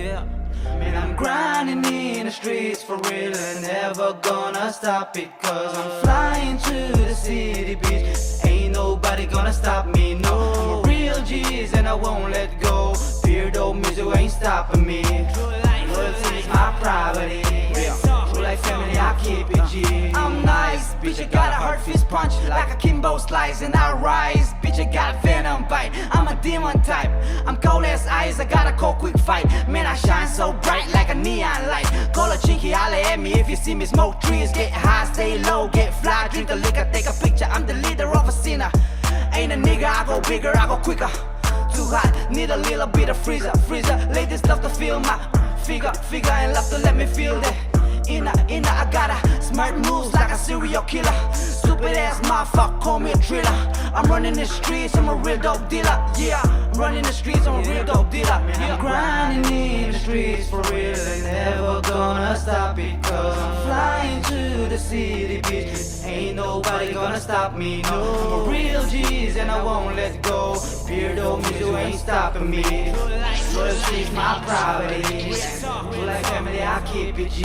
Yeah. Man, I'm grinding in the streets for real and never gonna stop it. Cause I'm flying to the city beach. Ain't nobody gonna stop me, no. I'm a real G's and I won't let go. Beardo music ain't stopping me. Loyalty is my property. True like family, I keep it G. I'm nice, bitch, I got a hard fist punch like a Kimbo slice and I rise. Bitch, I got venom bite, I'm a demon type. I'm cold as ice, I got a cold quick fight. Man, I shine so bright like a neon light. Call a chinky, holla at me if you see me smoke trees. Get high, stay low, get fly, drink the liquor, take a picture. I'm the leader of a sinner. Ain't a nigga, I go bigger, I go quicker. Too hot, need a little bit of freezer. Ladies love to feel my figure and love to let me feel that. Inna, I got a smart moves like a serial killer. Stupid ass motherfucker, call me a thriller. I'm running the streets, I'm a real dope dealer. Yeah, I'm running the streets, I'm a real dope dealer. I'm grinding in the streets for real, they never gonna stop it. Cause I'm flying to the city beach. Ain't nobody gonna stop me, no. I'm a real G's and I won't let go. Beardo music ain't stopping me. Loyalty's my property. True like family, I keep it G.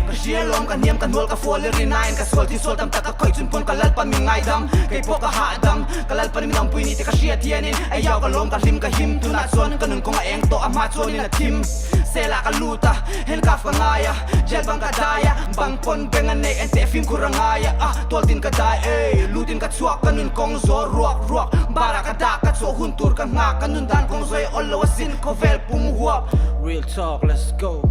Kasya lom ka niyam ka nol ka full rinain ka sol ti sol tam ta ka koy chun pon kalal pa mi ngai dam kay po ka hadam kalal pa ni lang puini ti kasya tianin ayaw ka lom ka lim ka him tu na son kanun ko nga eng to ama chon na tim sela ka luta hen ka fa ngaya gel bang ka daya bang pon bengan ne ente film kurangaya tol din ka dai lutin ka chuak kanun kong zo ruak bara ka da ka so huntur ka nga kanun dan kong zoi olawasin ko vel pumuhuap. Real talk, let's go.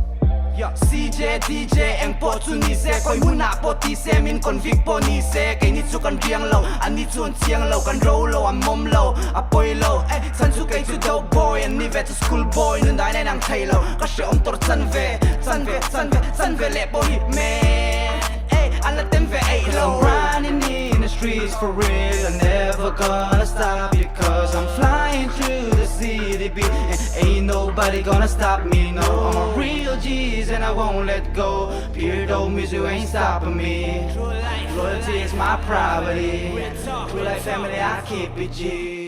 CJ, DJ, eng po tunise Koy muna po tise, min convict po nise Kay nitsu kan riang low, an nitsu an tiang low Kan roll low, an mom low, apoy low San su kay to dope boy, an ni vet to school boy Nunday na nang tay low, kasi om tor san ve le po hit man An latin ve ay low I'm running in the streets for real I'm never gonna stop because I'm flying through the city beat And ain't nobody gonna stop me, no I'm a real G's and I won't let go Beardo music ain't stopping me Loyalty is my property True like family, I keep it G.